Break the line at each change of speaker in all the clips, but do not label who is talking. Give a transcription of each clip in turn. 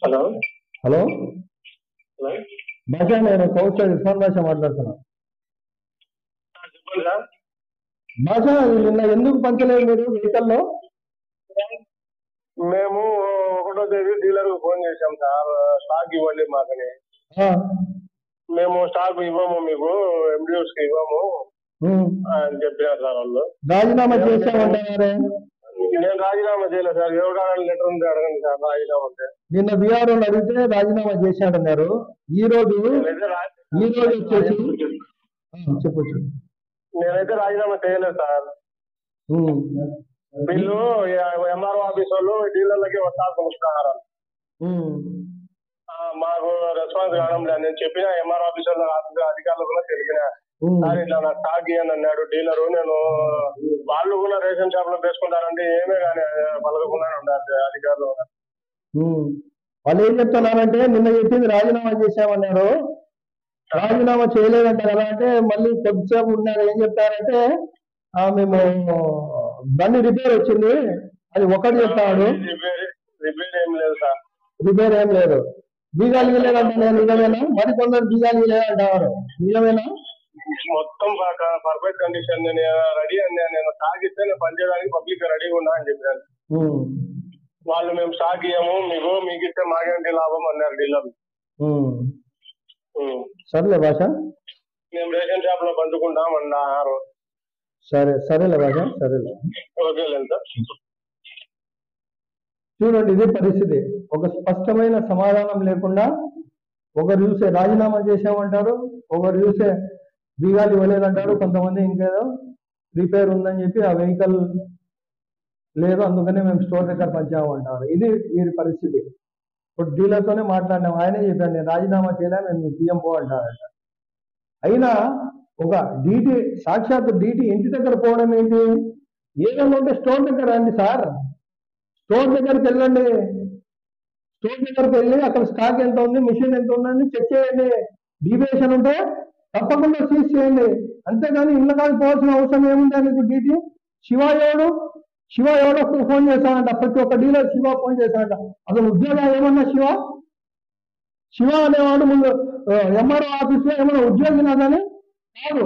Hello
hello
hello
భాష, నేను కౌశల్ ఇర్ఫాన్ భాష మాట్లాడుతున్నా.
చెప్పండి సార్.
భాష, నిన్న ఎందుకు పంచలేదు మీరు వెహికల్లో?
మేము 1వ తేదీ డీలర్కు ఫోన్ చేశాం సార్, స్టాక్ ఇవ్వండి మాకని. మేము స్టాక్ ఇవ్వము, మీకు ఎండియూస్కి ఇవ్వము అని చెప్పారు సార్ వాళ్ళు.
రాజీనామా చేశామంటారే?
నేను రాజీనామా చేయలేదు సార్. ఎవరికైనా లెటర్ ఉంటే అడగండి సార్ రాజీనామా అంటే.
నిన్న బీఆర్ఓ అడిగితే రాజీనామా చేశాడన్నారు. ఈ రోజు వచ్చేసి చెప్పొచ్చు.
నేనైతే రాజీనామా చేయలేదు సార్. వీళ్ళు ఎంఆర్ఓ ఆఫీస్ వాళ్ళు డీలర్లకి వస్తారు చూస్తున్నారు. మాకు రెస్పాన్స్ కావడం లేదు. నేను చెప్పిన ఎంఆర్ఓ ఆఫీస్ వాళ్ళు అధికారులు కూడా తెలిపిన సార్, ఇట్లా నాకు స్టాక్ ఇవ్వని అన్నాడు డీలరు. నేను వాళ్ళు కూడా రేషన్ షాప్ లో వేసుకుంటారంటే ఏమే కానీ పలకకుండా ఉండాలి అధికారులు.
వాళ్ళు ఏం చెప్తున్నారంటే, నిన్న చెప్పింది రాజీనామా చేశామన్నారు, రాజీనామా చేయలేదంట కదా అంటే, మళ్ళీ కొద్దిసేపు ఉన్నారు. ఏం చెప్తారంటే, మేము బండి రిపేర్ వచ్చింది అది ఒకటి చెప్తాడు.
రిపేర్ ఏం లేదు సార్.
రిపేర్ ఏం లేదు. బీగాలు ఇవ్వలేదంట. నేను నిజమేనా? మరికొందరు బీగాలు ఇవ్వలేదంటారు. నిజమేనా?
మొత్తం పర్ఫెక్ట్ కండిషన్. నేను రెడీ అని నేను స్టాక్ ఇస్తే నేను పనిచేయడానికి పబ్లిక్ రెడీగా ఉన్నా అని చెప్పాను. వాళ్ళు మేము స్టాక్ ఇవ్వము, మీకు ఇస్తే మాకేంటి లాభం అన్నారు డీలర్.
సరేలే భాష,
మేము రేషన్ షాప్ లో పంచుకుంటాం అన్నారు.
సరేలే భాష, సరేలే.
ఓకేలేదు సార్.
చూడండి, ఇది పరిస్థితి. ఒక స్పష్టమైన సమాధానం లేకుండా ఒకరు చూసే రాజీనామా చేసామంటారు, ఒకరు చూసే బీగాలు ఇవ్వలేదంటారు, కొంతమంది ఇంకేదో రిపేర్ ఉందని చెప్పి ఆ వెహికల్ లేదు అందుకనే మేము స్టోర్ దగ్గర పంచామంటారు. ఇది వీరి పరిస్థితి. ఇప్పుడు డీలర్తోనే మాట్లాడినాం, ఆయనే చెప్పాను నేను రాజీనామా చేయలేను, నేను పిఎంఓ అంటారంట. అయినా ఒక డీటీ, సాక్షాత్ డీటీ ఇంటి దగ్గర పోవడం ఏంటి? ఏదైనా ఉంటే స్టోర్ దగ్గర రండి సార్, స్టోర్ దగ్గరికి వెళ్ళండి. స్టోర్ దగ్గరికి వెళ్ళి అక్కడ స్టాక్ ఎంత ఉంది, మిషన్ ఎంత ఉందని చెక్ చేయండి. డీవియేషన్ ఉంటే తప్పకుండా సీజ్ చేయండి. అంతేగాని ఇళ్ళ కాదు పోవాల్సిన అవసరం ఏముంది నీకు? డీటీ శివ ఎవడో ఫోన్ చేశానంట, ప్రతి ఒక్క డీలర్ శివ ఫోన్ చేశానంట. అసలు ఉద్యోగం ఏమన్నా శివ అనేవాడు ముందు ఎంఆర్ఓ ఆఫీస్ లో ఏమన్నా ఉద్యోగి నాదని కాదు,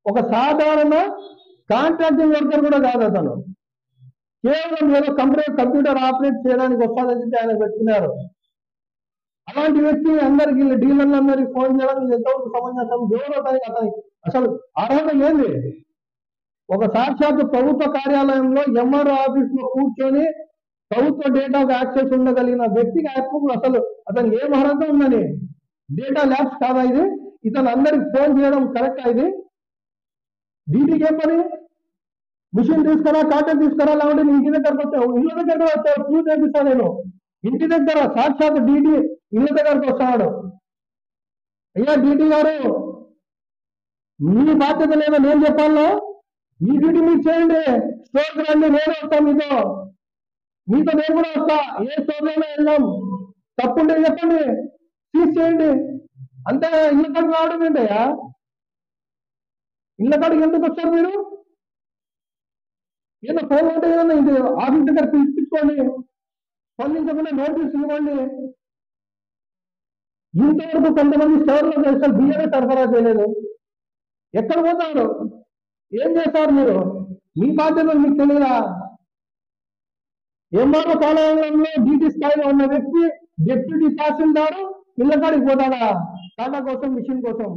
ఒక సాధారణ కాంట్రాక్టింగ్ వర్కర్ కూడా కాదు అతను. కేవలం ఏదో కంప్యూటర్ ఆపరేట్ చేయడానికి వస్తుందని చెప్పి ఆయన పెట్టుకున్నారు. అలాంటి వ్యక్తి అందరికి డీలర్లందరికీ ఫోన్ చేయడం ఇది ఎంతవరకు సమంజసం? గౌరవతానికి అతనికి అసలు అర్హత ఏంది? ఒక సాక్షాత్ ప్రభుత్వ కార్యాలయంలో ఎంఆర్ఓ ఆఫీస్ లో కూర్చొని ప్రభుత్వ డేటాకు యాక్సెస్ ఉండగలిగిన వ్యక్తికి అసలు అతనికి ఏం అర్హత ఉందని? డేటా ల్యాబ్స్ కాదా ఇది? ఇతను అందరికి ఫోన్ చేయడం కరెక్టా ఇది? డీటీకి ఏం పని? మిషన్ తీసుకురా, కాంటాక్ట్ తీసుకురా, లేకుంటే నీ ఇంటి దగ్గరకు వచ్చావు, ఇళ్ళ దగ్గర వచ్చావు, ప్రూఫ్ చేపిస్తా నేను. ఇంటి దగ్గర సాక్షాత్ డీటీ ఇళ్ళ దగ్గరకు వస్తున్నాడు. అయ్యా డీటీ గారు, మీ బాధ్యత లేదో నేను చెప్పాలా? మీ డ్యూటీ మీరు చేయండి. స్టోర్కి రండి, నేను వస్తాను మీతో నేను కూడా వస్తా. ఏ స్టోర్లోనే వెళ్దాం, తప్పుంటే చెప్పండి, సీజ్ చేయండి. అంతే. ఇళ్ళ కాడికి రావడం ఏంటయ్యా? ఇళ్ళ కాడికి ఎందుకు వస్తారు మీరు? ఏదో ఫోన్ ఉంటే ఏదన్నా ఇది ఆఫీస్ దగ్గర పిలిపించుకోండి, స్పందించకుండా నోటీస్ ఇవ్వండి. ఇంతవరకు కొంతమంది స్టోర్లో అసలు బియ్యమే సరఫరా చేయలేదు. ఎక్కడ పోతారు? ఏం చేస్తారు మీరు? మీ బాధ్యతలు మీకు తెలియదా? ఎంఆర్ఓ కార్యాలయంలో డీటీ స్థాయిలో ఉన్న వ్యక్తి డిప్యూటీ తహసీల్దార్ ఇళ్ళకాడికి పోతాడా టాటా కోసం, మిషన్ కోసం?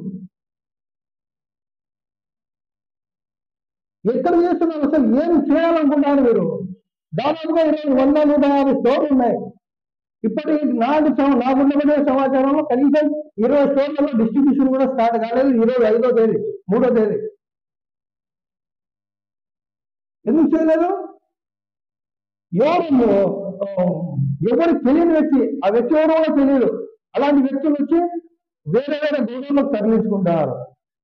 ఎక్కడ చేస్తున్నారు? అసలు ఏం చేయాలనుకుంటారు మీరు? దాదాపుగా 100-150 స్టోర్లు ఉన్నాయి. ఇప్పటికి నాకున్నటువంటి సమాచారంలో కనీసం 20 స్టోర్లలో డిస్ట్రిబ్యూషన్ కూడా స్టార్ట్ కాలేదు. 25వ తేదీ 3వ తేదీ ఎందుకు చేయలేదు? ఎవరికి తెలియని వ్యక్తి, ఆ వ్యక్తి ఎవరో కూడా తెలియదు. అలాంటి వ్యక్తులు వచ్చి వేరే గోడౌన్లకు తరలించుకుంటారు.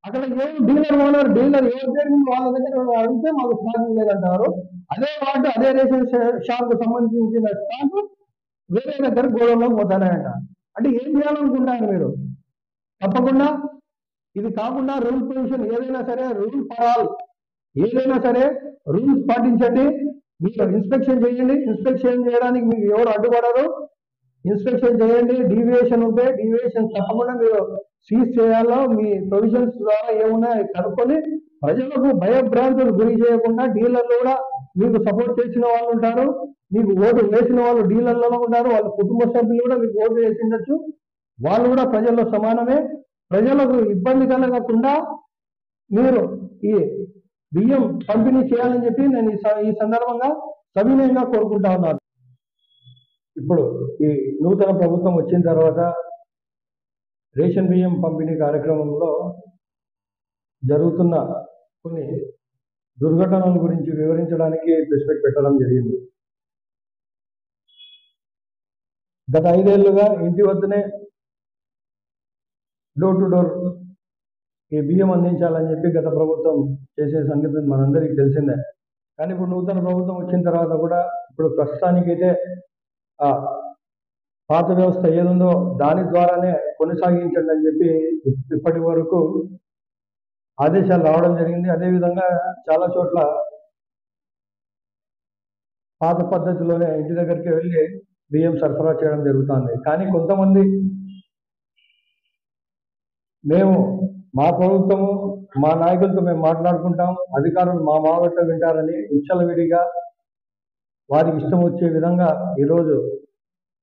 అక్కడ ఏం డీలర్ ఓనర్ ఎవరు జరిగింది వాళ్ళ దగ్గర అడిగితే మాకు స్టాక్ లేదంటారు. అదే రేషన్ షాప్ కు సంబంధించిన స్టాక్ వేరే దగ్గర గోడౌన్లోకి పోతానంట. అంటే ఏం చేయాలనుకుంటారు మీరు? తప్పకుండా ఇది కాకుండా రూల్ పొజిషన్ ఏదైనా సరే, రూల్ ఫర్ ఆల్ ఏదైనా సరే రూల్స్ పాటించండి. మీరు ఇన్స్పెక్షన్ చేయండి. ఇన్స్పెక్షన్ చేయడానికి మీకు ఎవరు అడ్డుపడరు. ఇన్స్పెక్షన్ చేయండి. డీవియేషన్ ఉంటే డీవియేషన్ తప్పకుండా మీరు సీజ్ చేయాలో, మీ ప్రొవిజన్స్ ద్వారా ఏమున్నాయో కనుక్కొని ప్రజలకు భయభ్రాంతులు గురి చేయకుండా, డీలర్లు కూడా మీకు సపోర్ట్ చేసిన వాళ్ళు ఉంటారు, మీకు ఓటు వేసిన వాళ్ళు డీలర్లలో ఉంటారు, వాళ్ళ కుటుంబ సభ్యులు కూడా మీకు ఓటు వేసి ఉండొచ్చు, వాళ్ళు కూడా ప్రజల్లో సమానమే. ప్రజలకు ఇబ్బంది కలగకుండా మీరు ఈ బియ్యం పంపిణీ చేయాలని చెప్పి నేను ఈ సందర్భంగా సవినయంగా కోరుకుంటా ఉన్నాను. ఇప్పుడు ఈ నూతన ప్రభుత్వం వచ్చిన తర్వాత రేషన్ బియ్యం పంపిణీ కార్యక్రమంలో జరుగుతున్న కొన్ని దుర్ఘటనల గురించి వివరించడానికి ప్రెస్ మీట్ పెట్టడం జరిగింది. గత 5 ఏళ్లుగా ఇంటి వద్దనే డోర్ టు డోర్ ఈ బియ్యం అందించాలని చెప్పి గత ప్రభుత్వం చేసే సంగతి మనందరికీ తెలిసిందే. కానీ ఇప్పుడు నూతన ప్రభుత్వం వచ్చిన తర్వాత కూడా ఇప్పుడు ప్రస్తుతానికైతే ఆ పాత వ్యవస్థ ఏదుందో దాని ద్వారానే కొనసాగించండి అని చెప్పి ఇప్పటి వరకు ఆదేశాలు రావడం జరిగింది. అదేవిధంగా చాలా చోట్ల పాత పద్ధతిలోనే ఇంటి దగ్గరికి వెళ్ళి బియ్యం సరఫరా చేయడం జరుగుతుంది. కానీ కొంతమంది మేము మా ప్రభుత్వము మా నాయకులతో మేము మాట్లాడుకుంటాం, అధికారులు మా మాట వింటారని విచ్చలవిడిగా వారికి ఇష్టం వచ్చే విధంగా ఈరోజు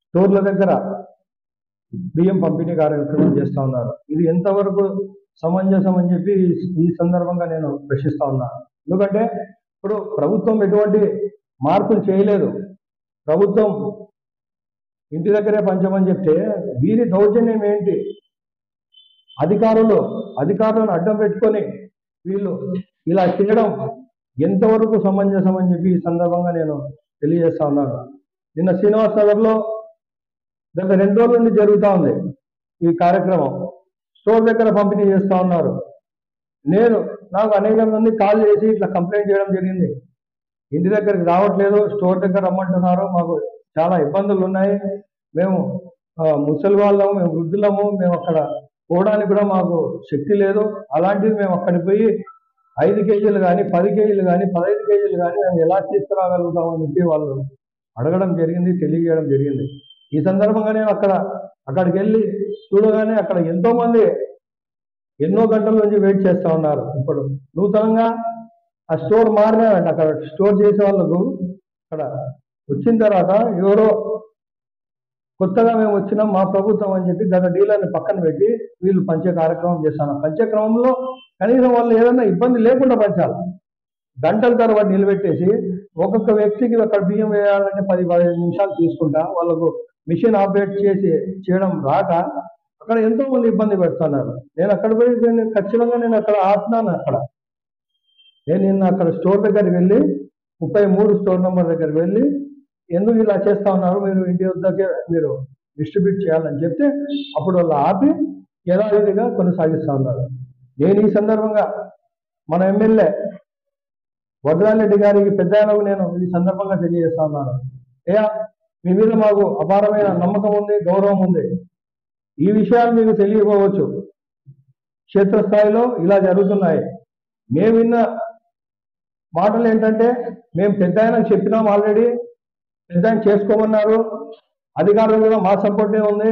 స్టోర్ల దగ్గర బియ్యం పంపిణీ కార్యక్రమం చేస్తూ ఉన్నారు. ఇది ఎంతవరకు సమంజసం అని చెప్పి ఈ సందర్భంగా నేను ప్రశ్నిస్తా ఉన్నాను. ఎందుకంటే ఇప్పుడు ప్రభుత్వం ఎటువంటి మార్పులు చేయలేదు. ప్రభుత్వం ఇంటి దగ్గరే పంచమని చెప్తే వీరి దౌర్జన్యం ఏంటి? అధికారులను అడ్డం పెట్టుకొని వీళ్ళు ఇలా చేయడం ఎంతవరకు సమంజసం అని చెప్పి ఈ సందర్భంగా నేను తెలియజేస్తా ఉన్నాను. నిన్న శ్రీనివాస్ నగర్లో గత 2 రోజుల నుండి జరుగుతూ ఉంది ఈ కార్యక్రమం. స్టోర్ దగ్గర పంపిణీ చేస్తూ ఉన్నారు. నాకు అనేక మంది కాల్ చేసి ఇట్లా కంప్లైంట్ చేయడం జరిగింది. ఇంటి దగ్గరికి రావట్లేదు, స్టోర్ దగ్గర రమ్మంటున్నారు, మాకు చాలా ఇబ్బందులు ఉన్నాయి, మేము ముసలి వాళ్ళము, మేము వృద్ధులము, మేము అక్కడ పోవడానికి కూడా మాకు శక్తి లేదు, అలాంటిది మేము అక్కడికి పోయి 5 కేజీలు కానీ 10 కేజీలు కానీ 15 కేజీలు కానీ మేము ఎలా తీసుకురాగలుగుతామని చెప్పి వాళ్ళు అడగడం జరిగింది, తెలియజేయడం జరిగింది. ఈ సందర్భంగా నేను అక్కడికి వెళ్ళి చూడగానే అక్కడ ఎంతో మంది ఎన్నో గంటల నుంచి వెయిట్ చేస్తూ ఉన్నారు. ఇప్పుడు నూతనంగా ఆ స్టోర్ మారినారంట. అక్కడ స్టోర్ చేసే వాళ్ళకు అక్కడ వచ్చిన తర్వాత ఎవరో కొత్తగా మేము వచ్చినాం మా ప్రభుత్వం అని చెప్పి గత డీలర్ని పక్కన పెట్టి వీళ్ళు పంచే కార్యక్రమం చేస్తాను. పంచే క్రమంలో కనీసం వాళ్ళు ఏదైనా ఇబ్బంది లేకుండా పంచాలి. గంటల తరబడి నిలబెట్టేసి ఒక్కొక్క వ్యక్తికి అక్కడ బియ్యం వేయాలంటే 10-15 నిమిషాలు తీసుకుంటా వాళ్ళకు మిషన్ ఆపరేట్ చేయడం రాక అక్కడ ఎంతో మంది ఇబ్బంది పెడుతున్నారు. నేను అక్కడ పోయి ఖచ్చితంగా నేను అక్కడ ఆపుతున్నాను. నేను నిన్న అక్కడ స్టోర్ దగ్గరికి వెళ్ళి 33 స్టోర్ నెంబర్ దగ్గరికి వెళ్ళి ఎందుకు ఇలా చేస్తా ఉన్నారు, మీరు ఇంటి వద్దకే మీరు డిస్ట్రిబ్యూట్ చేయాలని చెప్తే అప్పుడు వాళ్ళు ఆపి యథావిధిగా కొనసాగిస్తూ ఉన్నారు. నేను ఈ సందర్భంగా మన ఎమ్మెల్యే వడ్రారెడ్డి గారికి పెద్దలకు నేను ఈ సందర్భంగా తెలియజేస్తా ఉన్నాను. మీ మీద మాకు అపారమైన నమ్మకం ఉంది, గౌరవం ఉంది. ఈ విషయాలు మీకు తెలియకపోవచ్చు, క్షేత్రస్థాయిలో ఇలా జరుగుతున్నాయి. మేము విన్న మాటలు ఏంటంటే మేము పెద్ద ఆయనకు చెప్పినాం, ఆల్రెడీ పెద్ద ఆయన చేసుకోమన్నారు, అధికారులు కూడా మా సపోర్టే ఉంది,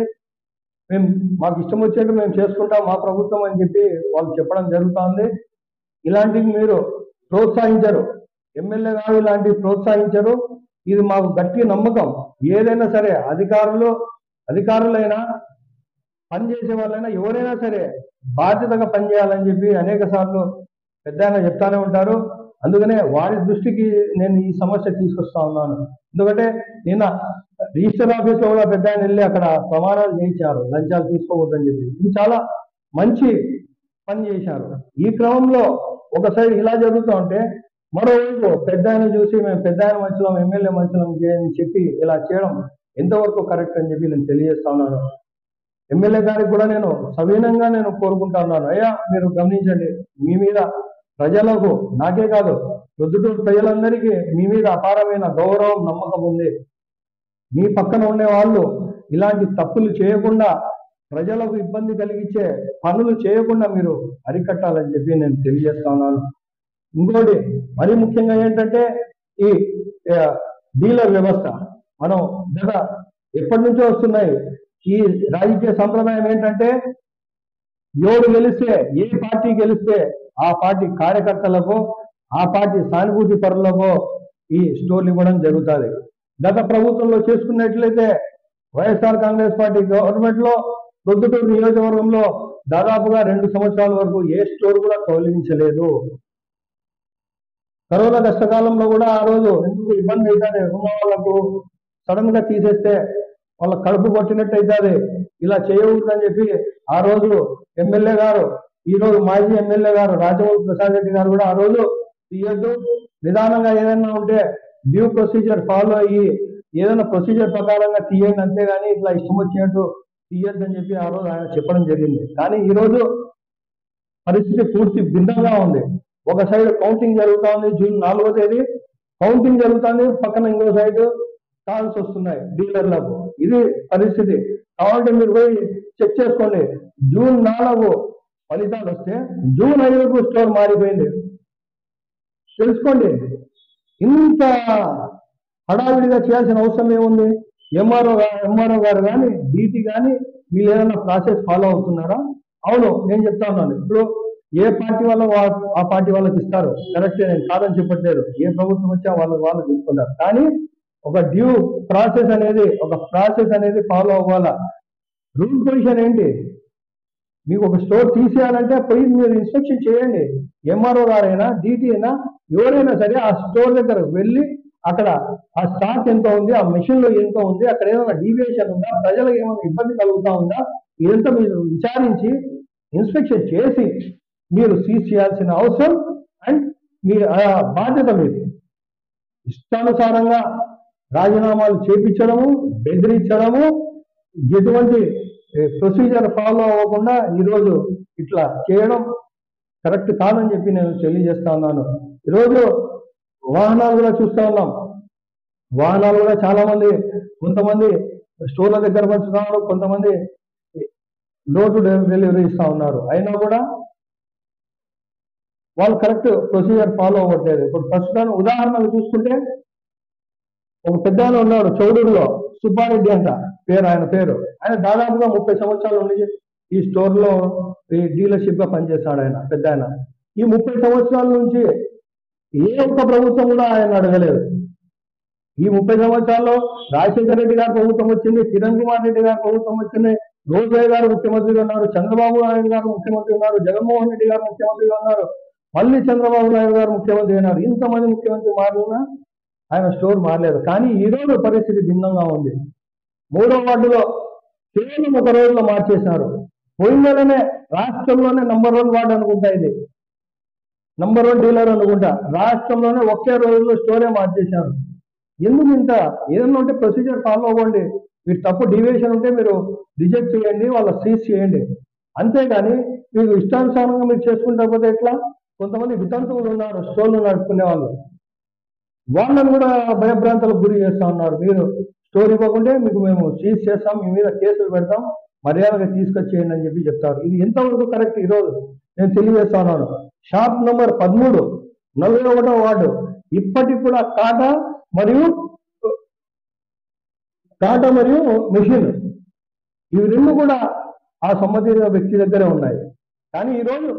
మాకు ఇష్టం వచ్చేట్టు మేము చేసుకుంటాం మా ప్రభుత్వం అని చెప్పి వాళ్ళు చెప్పడం జరుగుతుంది. ఇలాంటివి మీరు ప్రోత్సహించరు, ఎమ్మెల్యే గారు ఇలాంటివి ప్రోత్సహించరు. ఇది మాకు గట్టి నమ్మకం. ఏదైనా సరే అధికారులైనా పనిచేసే వాళ్ళైనా ఎవరైనా సరే బాధ్యతగా పనిచేయాలని చెప్పి అనేక సార్లు పెద్ద ఆయన చెప్తానే ఉంటారు. అందుకనే వారి దృష్టికి నేను ఈ సమస్య తీసుకొస్తా ఉన్నాను. ఎందుకంటే నిన్న రిజిస్టర్ ఆఫీస్లో కూడా పెద్ద ఆయన వెళ్ళి అక్కడ ప్రమాణాలు చేయించారు, లంచాలు తీసుకోవద్దని చెప్పి. ఇది చాలా మంచి పని చేశారు. ఈ క్రమంలో ఒక సైడ్ ఇలా జరుగుతూ ఉంటే మరోవైపు పెద్ద ఆయన చూసి మేము పెద్ద ఆయన మంచులం, ఎమ్మెల్యే మంచులం అని చెప్పి ఇలా చేయడం ఎంతవరకు కరెక్ట్ అని చెప్పి నేను తెలియజేస్తా ఉన్నాను. ఎమ్మెల్యే గారికి కూడా నేను సవినంగా నేను కోరుకుంటా ఉన్నాను, అయ్యా మీరు గమనించండి, మీ మీద ప్రజలకు, నాకే కాదు ప్రొద్దుటూరు ప్రజలందరికీ మీ మీద అపారమైన గౌరవం, నమ్మకం ఉంది. మీ పక్కన ఉండే వాళ్ళు ఇలాంటి తప్పులు చేయకుండా, ప్రజలకు ఇబ్బంది కలిగించే పనులు చేయకుండా మీరు అరికట్టాలని చెప్పి నేను తెలియజేస్తా ఉన్నాను. ఇంకోటి మరీ ముఖ్యంగా ఏంటంటే ఈ డీలర్ వ్యవస్థ. మనం గత ఎప్పటి నుంచో వస్తున్నాయి. ఈ రాజకీయ సంప్రదాయం ఏంటంటే ఎవరు గెలిస్తే, ఏ పార్టీ గెలిస్తే ఆ పార్టీ కార్యకర్తలకు, ఆ పార్టీ సానుభూతి పరులకు ఈ స్టోర్లు ఇవ్వడం జరుగుతుంది. గత ప్రభుత్వంలో చేసుకున్నట్లయితే వైఎస్ఆర్ కాంగ్రెస్ పార్టీ గవర్నమెంట్ లో ప్రొద్దుటూరు నియోజకవర్గంలో దాదాపుగా 2 సంవత్సరాల వరకు ఏ స్టోర్ కూడా తొలగించలేదు. కరోనా కష్టకాలంలో కూడా ఆ రోజు ఎందుకు ఇబ్బంది అవుతుంది, ఉన్న వాళ్ళకు సడన్ గా తీసేస్తే వాళ్ళ కడుపు కొట్టినట్టు అవుతుంది, ఇలా చేయకూడదని చెప్పి ఆ రోజు ఎమ్మెల్యే గారు, ఈ రోజు మాజీ ఎమ్మెల్యే గారు రాజమౌళి ప్రసాద్ రెడ్డి గారు కూడా ఆ రోజు తీయద్దు, నిదానంగా ఏదైనా ఉంటే డ్యూ ప్రొసీజర్ ఫాలో అయ్యి ఏదైనా ప్రొసీజర్ ప్రకారంగా తీయండి, అంతేగాని ఇట్లా ఇష్టం వచ్చినట్టు తీయద్దని చెప్పి ఆ రోజు ఆయన చెప్పడం జరిగింది. కానీ ఈ రోజు పరిస్థితి పూర్తి భిన్నంగా ఉంది. ఒక సైడ్ కౌంటింగ్ జరుగుతూ ఉంది, జూన్ 4వ తేదీ కౌంటింగ్ జరుగుతుంది, పక్కన ఇంకో సైడ్ కాల్స్ వస్తున్నాయి డీలర్లకు. ఇది పరిస్థితి. కావాలంటే మీరు పోయి చెక్ చేసుకోండి. జూన్ 4 ఫలితాలు వస్తే జూన్ 5కు స్టోర్ మారిపోయింది. తెలుసుకోండి. ఇంత హడావిడిగా చేయాల్సిన అవసరం ఏముంది? ఎంఆర్ఓ గారు కానీ డీటీ కానీ వీళ్ళు ఏదైనా ప్రాసెస్ ఫాలో అవుతున్నారా? అవును, నేను చెప్తా ఉన్నాను. ఇప్పుడు ఏ పార్టీ వాళ్ళు ఆ పార్టీ వాళ్ళకి ఇస్తారు, కరెక్టే, నేను కాదని చెప్పట్లేదు. ఏ ప్రభుత్వం వచ్చా వాళ్ళు తీసుకుంటారు. కానీ ఒక డ్యూ ప్రాసెస్ అనేది ఫాలో అవ్వాలా. రూల్ పొజిషన్ ఏంటి? మీకు ఒక స్టోర్ తీసేయాలంటే పోయి మీరు ఇన్స్పెక్షన్ చేయండి. ఎంఆర్ఓ గారైనా డీటీ అయినా ఎవరైనా సరే ఆ స్టోర్ దగ్గర వెళ్ళి అక్కడ ఆ స్టాక్ ఎంత ఉంది, ఆ మెషిన్ లో ఎంత ఉంది, అక్కడ ఏమైనా డీవియేషన్ ఉందా, ప్రజలకు ఏమైనా ఇబ్బంది కలుగుతా ఉందా, ఇదంతా మీరు విచారించి ఇన్స్పెక్షన్ చేసి మీరు సీజ్ చేయాల్సిన అవసరం అండ్ మీ బాధ్యత మీది. ఇష్టానుసారంగా రాజీనామాలు చేపించడము, బెదిరించడము, ఎటువంటి ప్రొసీజర్ ఫాలో అవ్వకుండా ఈరోజు ఇట్లా చేయడం కరెక్ట్ కాదని చెప్పి నేను తెలియజేస్తా ఉన్నాను. ఈరోజు వాహనాలు కూడా చూస్తా ఉన్నాం. వాహనాలు కూడా చాలా మంది, కొంతమంది స్టోర్ల దగ్గర పంచుతున్నారు, కొంతమంది డోర్ టు డెలివరీ ఇస్తా ఉన్నారు. అయినా కూడా వాళ్ళు కరెక్ట్ ప్రొసీజర్ ఫాలో అవ్వట్లేదు. ఇప్పుడు ప్రస్తుతం ఉదాహరణకు చూసుకుంటే ఒక పెద్ద ఆయన ఉన్నాడు చౌడూరులో, సుబ్బారెడ్డి అంట ఆయన పేరు. ఆయన దాదాపుగా 30 సంవత్సరాల నుండి ఈ స్టోర్ లో ఈ డీలర్షిప్ గా పనిచేస్తాడు. ఆయన పెద్ద ఆయన. ఈ 30 సంవత్సరాల నుంచి ఏ ఒక్క ప్రభుత్వం కూడా ఆయన అడగలేదు. ఈ 30 సంవత్సరాల్లో రాజశేఖర రెడ్డి గారు ప్రభుత్వం వచ్చింది, కిరణ్ కుమార్ రెడ్డి గారు ప్రభుత్వం వచ్చింది, రోజయ్య గారు ముఖ్యమంత్రిగా ఉన్నారు, చంద్రబాబు నాయుడు గారు ముఖ్యమంత్రి ఉన్నారు, జగన్మోహన్ రెడ్డి గారు ముఖ్యమంత్రిగా ఉన్నారు, మళ్ళీ చంద్రబాబు నాయుడు గారు ముఖ్యమంత్రి అయినారు. ఇంతమంది ముఖ్యమంత్రి మారినా ఆయన స్టోర్ మారలేదు. కానీ ఈ రోజు పరిస్థితి భిన్నంగా ఉంది. 3వ వార్డులో కేవలం ఒక రోజులో మార్చేశారు. పోయిన నెలనే రాష్ట్రంలోనే నంబర్ 1 వార్డు అనుకుంటా, ఇది నంబర్ 1 డీలర్ అనుకుంటా. రాష్ట్రంలోనే ఒకే రోజులో స్టోరే మార్చేశారు. ఎందుకు ఇంత? ఏదన్నా ఉంటే ప్రొసీజర్ ఫాలో అవ్వండి. మీరు తప్పు డీవియేషన్ ఉంటే మీరు రిజెక్ట్ చేయండి, వాళ్ళ సీజ్ చేయండి. అంతేగాని మీకు ఇష్టానుసారంగా మీరు చేసుకుంటే పోతే ఎట్లా? కొంతమంది వితంతువులు ఉన్నారు స్టోర్లు నడుపుకునే వాళ్ళు, వాళ్ళని కూడా భయభ్రాంతులకు గురి చేస్తా ఉన్నారు. మీరు స్టోర్ ఇవ్వకుంటే మీకు మేము సీజ్ చేస్తాం, మీ మీద కేసులు పెడతాం, మర్యాదగా తీసుకొచ్చేయండి అని చెప్పి చెప్తారు. ఇది ఎంతవరకు కరెక్ట్? ఈరోజు నేను తెలియజేస్తా ఉన్నాను. షాప్ నంబర్ 13, 41వ వార్డు, ఇప్పటికి కూడా కాటా మరియు మెషిన్, ఇవి రెండు కూడా ఆ సంబంధిత వ్యక్తి దగ్గరే ఉన్నాయి. కానీ ఈరోజు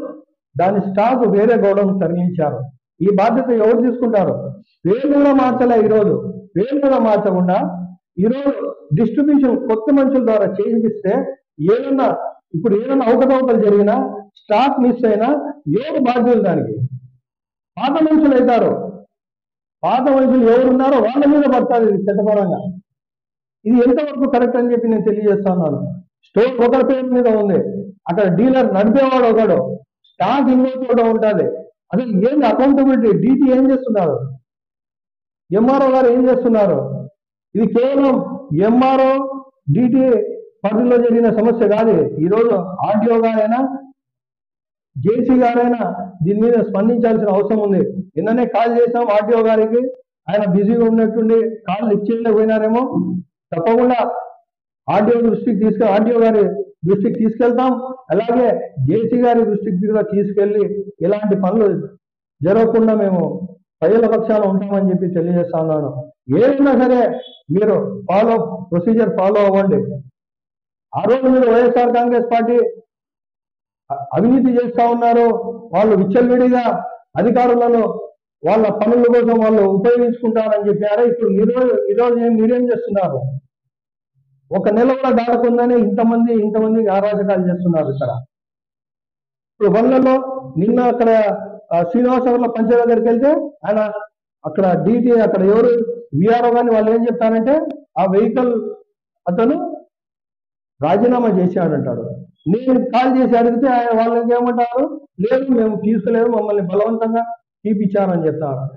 దాని స్టాక్ వేరే గోడౌన్ తరలించారు. ఈ బాధ్యత ఎవరు తీసుకుంటారు? పేరు కూడా మార్చలే. ఈరోజు పేరు కూడా మార్చకుండా ఈరోజు డిస్ట్రిబ్యూషన్ కొత్త మనుషుల ద్వారా చేయిస్తే ఏదన్నా అవకతవకలు జరిగినా, స్టాక్ మిస్ అయినా ఎవరు బాధ్యులు దానికి? పాత మనుషులు అవుతారు. పాత మనుషులు ఎవరున్నారో వాళ్ళ మీద పడుతుంది ఇది చట్టపరంగా. ఇది ఎంతవరకు కరెక్ట్ అని చెప్పి నేను తెలియజేస్తున్నాను. స్టోర్ ఒకరి పేరు మీద ఉంది, అక్కడ డీలర్ నడిపేవాడు ఒకడు, స్టాక్ ఇంకో చోట ఉంటుంది. అసలు ఏంది అకౌంటబిలిటీ? డీటీ ఏం చేస్తున్నారు? ఎంఆర్ఓ గారు ఏం చేస్తున్నారు? ఇది కేవలం ఎంఆర్ఓ డీటీ పరిధిలో జరిగిన సమస్య కాదు. ఈరోజు ఆర్డీఓ గారైనా జేసీ గారైనా దీని మీద స్పందించాల్సిన అవసరం ఉంది. నిన్ననే కాల్ చేసాం ఆర్డీఓ గారికి, ఆయన బిజీగా ఉన్నట్టుండి కాల్ లిఫ్ట్ చేయలేకపోయినారేమో. తప్పకుండా ఆర్డీఓ గారి దృష్టికి తీసుకెళ్తాం. అలాగే జేసీ గారి దృష్టికి కూడా తీసుకెళ్లి ఇలాంటి పనులు జరగకుండా మేము ప్రజల పక్షాన ఉంటామని చెప్పి తెలియజేస్తా ఉన్నాను. ఏదైనా సరే మీరు ప్రొసీజర్ ఫాలో అవ్వండి. ఆ రోజు మీరు వైఎస్ఆర్ కాంగ్రెస్ పార్టీ అవినీతి చేస్తా ఉన్నారు, వాళ్ళు విచ్చలవిడిగా అధికారులను వాళ్ళ పనుల కోసం వాళ్ళు ఉపయోగించుకుంటారని చెప్పారు. ఇప్పుడు ఈరోజు మీరేం చేస్తున్నారు? ఒక నెల కూడా దాటుకుందని ఇంతమంది అరాచకాలు చేస్తున్నారు ఇక్కడ. ఇప్పుడు బండ్లలో నిన్న అక్కడ శ్రీనివాసంలో పంచాయతీ దగ్గరికి వెళ్తే ఆయన అక్కడ డీటీ అక్కడ ఎవరు విఆర్ఓ కానీ వాళ్ళు ఏం చెప్తారంటే ఆ వెహికల్ అతను రాజీనామా చేశాడంటాడు. నేను కాల్ చేసి అడిగితే వాళ్ళకి ఏమంటారు, లేదు మేము తీసుకోలేదు, మమ్మల్ని బలవంతంగా తీపిచ్చారని చెప్తారు.